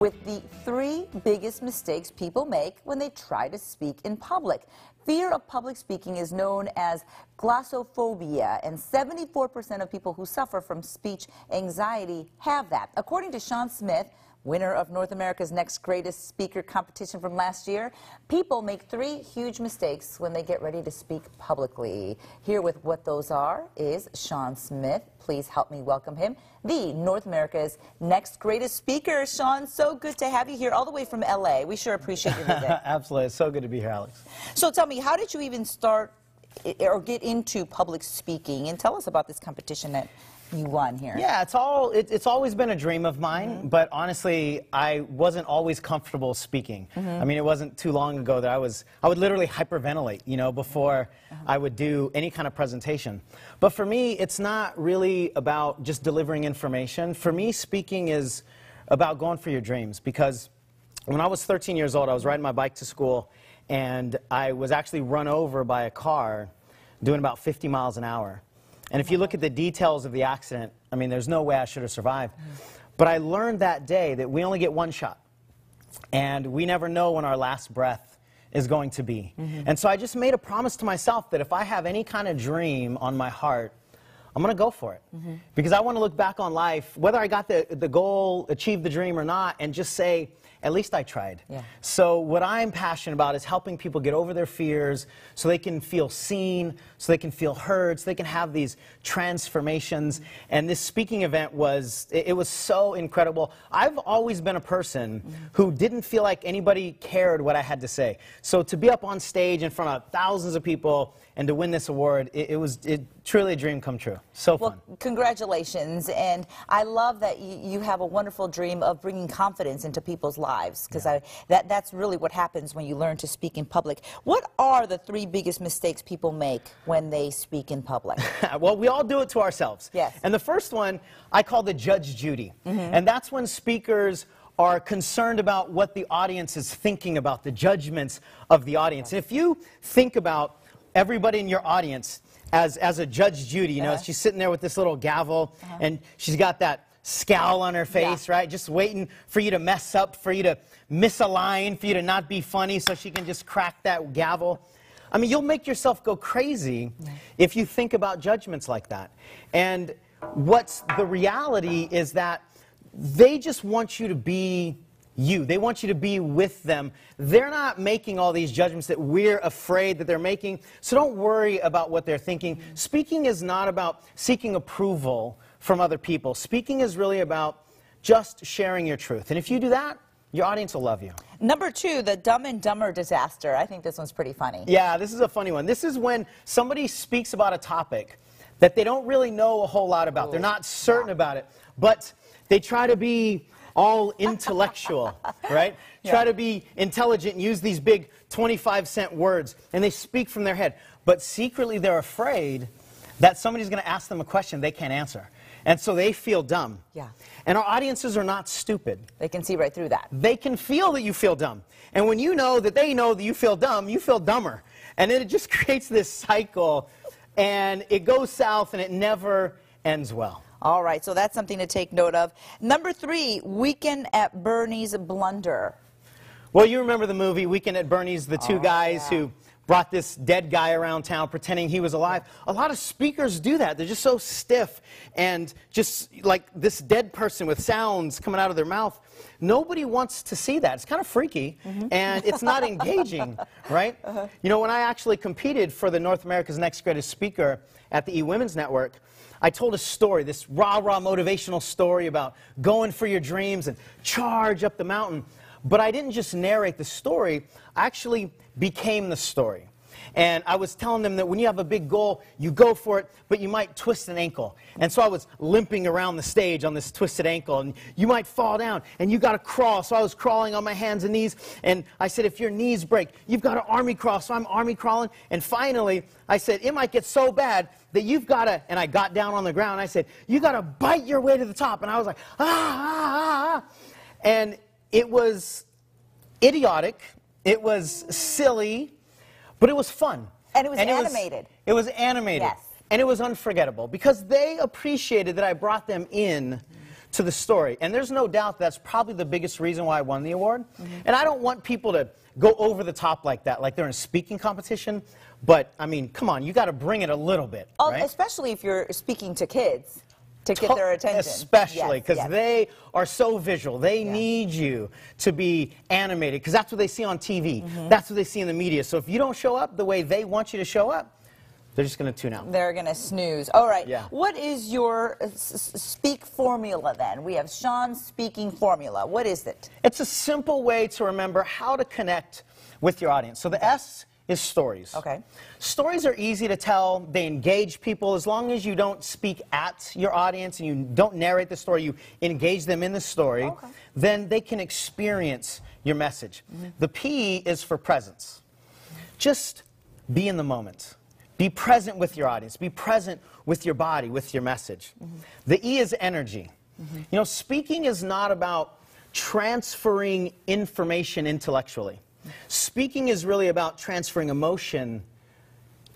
with the 3 biggest mistakes people make when they try to speak in public. Fear of public speaking is known as glossophobia, and 74% of people who suffer from speech anxiety have that. According to Sean Smith, winner of North America's Next Greatest Speaker competition from last year, people make 3 huge mistakes when they get ready to speak publicly. Here with what those are is Sean Smith. Please help me welcome him, the North America's Next Greatest Speaker. Sean, so good to have you here all the way from LA. We sure appreciate your visit. Absolutely. It's so good to be here, Alex. So tell me, how did you even start or get into public speaking? And tell us about this competition that you won here. Yeah, it's always been a dream of mine, but honestly, I wasn't always comfortable speaking. I mean, it wasn't too long ago that I would literally hyperventilate, you know, before I would do any kind of presentation. But for me, it's not really about just delivering information. For me, speaking is about going for your dreams, because when I was 13 years old, I was riding my bike to school, and I was actually run over by a car doing about 50 miles an hour. And if you look at the details of the accident, I mean, there's no way I should have survived. But I learned that day that we only get one shot, and we never know when our last breath is going to be. And so I just made a promise to myself that if I have any kind of dream on my heart, I'm going to go for it. Because I want to look back on life, whether I got the goal, achieved the dream or not, and just say, at least I tried. So what I'm passionate about is helping people get over their fears so they can feel seen, so they can feel heard, so they can have these transformations. And this speaking event was so incredible. I've always been a person who didn't feel like anybody cared what I had to say. So to be up on stage in front of thousands of people and to win this award, it was truly a dream come true. So fun. Well, congratulations. And I love that you have a wonderful dream of bringing confidence into people's lives, because that's really what happens when you learn to speak in public. What are the 3 biggest mistakes people make when they speak in public? Well, we all do it to ourselves. Yes. And the first one I call the Judge Judy. And that's when speakers are concerned about what the audience is thinking about, the judgments of the audience. And if you think about everybody in your audience as a Judge Judy, you know, she's sitting there with this little gavel, and she's got that scowl on her face, right? Just waiting for you to mess up, for you to miss a line, for you to not be funny so she can just crack that gavel. I mean, you'll make yourself go crazy if you think about judgments like that. And what's the reality is that they just want you to be you. They want you to be with them. They're not making all these judgments that we're afraid that they're making. So don't worry about what they're thinking. Speaking is not about seeking approval from other people. Speaking is really about just sharing your truth. And if you do that, your audience will love you. Number 2, the Dumb and Dumber disaster. I think this one's pretty funny. Yeah, this is a funny one. This is when somebody speaks about a topic that they don't really know a whole lot about. They're not certain about it, but they try to be all intellectual, right? Try to be intelligent and use these big 25-cent words, and they speak from their head. But secretly they're afraid that somebody's going to ask them a question they can't answer. And so they feel dumb. And our audiences are not stupid. They can see right through that. They can feel that you feel dumb. And when you know that they know that you feel dumb, you feel dumber. And then it just creates this cycle, and it goes south, and it never ends well. All right, so that's something to take note of. Number 3, Weekend at Bernie's blunder. Well, you remember the movie Weekend at Bernie's, the 2 guys who brought this dead guy around town pretending he was alive. A lot of speakers do that. They're just so stiff and just like this dead person with sounds coming out of their mouth. Nobody wants to see that. It's kind of freaky, and it's not engaging, right? You know, when I actually competed for the North America's Next Greatest Speaker at the E-Women's Network, I told a story, this rah-rah motivational story about going for your dreams and charge up the mountain. But I didn't just narrate the story, I actually became the story. And I was telling them that when you have a big goal, you go for it, but you might twist an ankle. And so I was limping around the stage on this twisted ankle, and you might fall down, and you got to crawl. So I was crawling on my hands and knees, and I said, if your knees break, you've got to army crawl. So I'm army crawling, and finally, I said, it might get so bad that you've got to, and I got down on the ground, and I said, you got to bite your way to the top. And I was like, ah, ah, ah. And it was idiotic, it was silly, but it was fun. And it was animated. It was animated. Yes. And it was unforgettable because they appreciated that I brought them in to the story. And there's no doubt that's probably the biggest reason why I won the award. And I don't want people to go over the top like that, like they're in a speaking competition. But, I mean, come on, you got to bring it a little bit, right? Especially if you're speaking to kids. To get their attention. Especially, because they are so visual. They need you to be animated, because that's what they see on TV. That's what they see in the media. So if you don't show up the way they want you to show up, they're just going to tune out. They're going to snooze. All right. Yeah. What is your speak formula then? We have Sean's speaking formula. What is it? It's a simple way to remember how to connect with your audience. So the S is stories. Okay. Stories are easy to tell. They engage people. As long as you don't speak at your audience and you don't narrate the story, you engage them in the story, then they can experience your message. The P is for presence. Just be in the moment. Be present with your audience. Be present with your body, with your message. The E is energy. You know, speaking is not about transferring information intellectually. Speaking is really about transferring emotion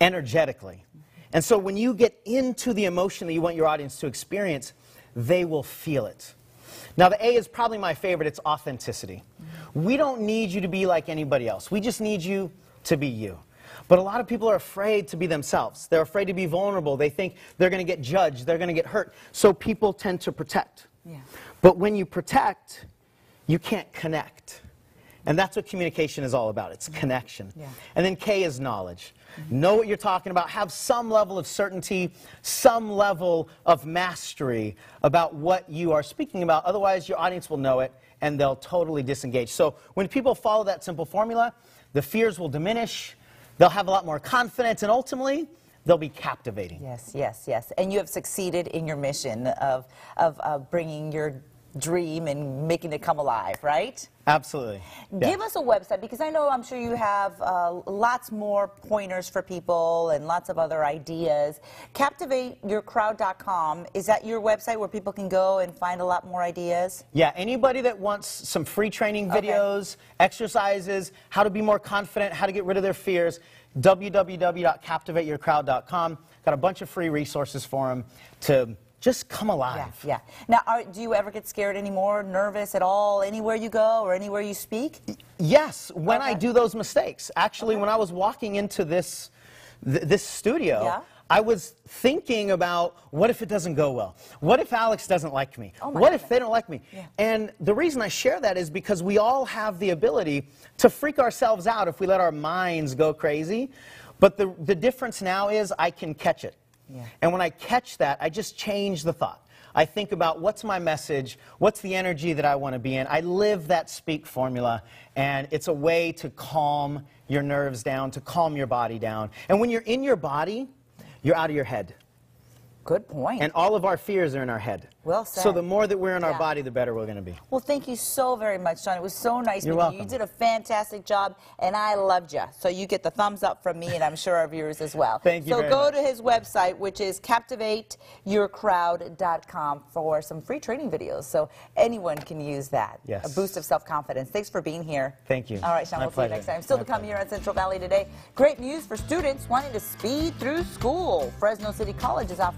energetically. And so when you get into the emotion that you want your audience to experience, they will feel it. Now the A is probably my favorite. It's authenticity. We don't need you to be like anybody else. We just need you to be you. But a lot of people are afraid to be themselves. They're afraid to be vulnerable. They think they're going to get judged. They're going to get hurt. So people tend to protect. But when you protect, you can't connect. And that's what communication is all about. It's connection. And then K is knowledge. Know what you're talking about. Have some level of certainty, some level of mastery about what you are speaking about. Otherwise, your audience will know it, and they'll totally disengage. So when people follow that simple formula, the fears will diminish. They'll have a lot more confidence, and ultimately, they'll be captivating. Yes, yes, yes. And you have succeeded in your mission of bringing your dream and making it come alive, right? Absolutely. Give us a website, because I know, I'm sure you have lots more pointers for people and lots of other ideas. CaptivateYourCrowd.com, is that your website where people can go and find a lot more ideas? Yeah, anybody that wants some free training videos, exercises, how to be more confident, how to get rid of their fears, www.CaptivateYourCrowd.com. Got a bunch of free resources for them to just come alive. Now, do you ever get scared anymore, nervous at all, anywhere you go or anywhere you speak? Yes, when I do those mistakes. Actually, when I was walking into this studio, I was thinking about, what if it doesn't go well? What if Alex doesn't like me? What if they don't like me? And the reason I share that is because we all have the ability to freak ourselves out if we let our minds go crazy. But the difference now is I can catch it. And when I catch that, I just change the thought. I think about, what's my message? What's the energy that I want to be in? I live that speak formula, and it's a way to calm your nerves down, to calm your body down. And when you're in your body, you're out of your head. Good point. And all of our fears are in our head. Well said. So the more that we're in our body, the better we're going to be. Well, thank you so very much, Sean. It was so nice You're meeting welcome. you. You did a fantastic job, and I loved you. So you get the thumbs up from me, and I'm sure our viewers as well. Thank you So very go much. to his website, which is CaptivateYourCrowd.com, for some free training videos. So anyone can use that. Yes. A boost of self-confidence. Thanks for being here. Thank you. All right, Sean, My we'll see you pleasure. next time. Still My to come pleasure. here on Central Valley Today. Great news for students wanting to speed through school. Fresno City College is offering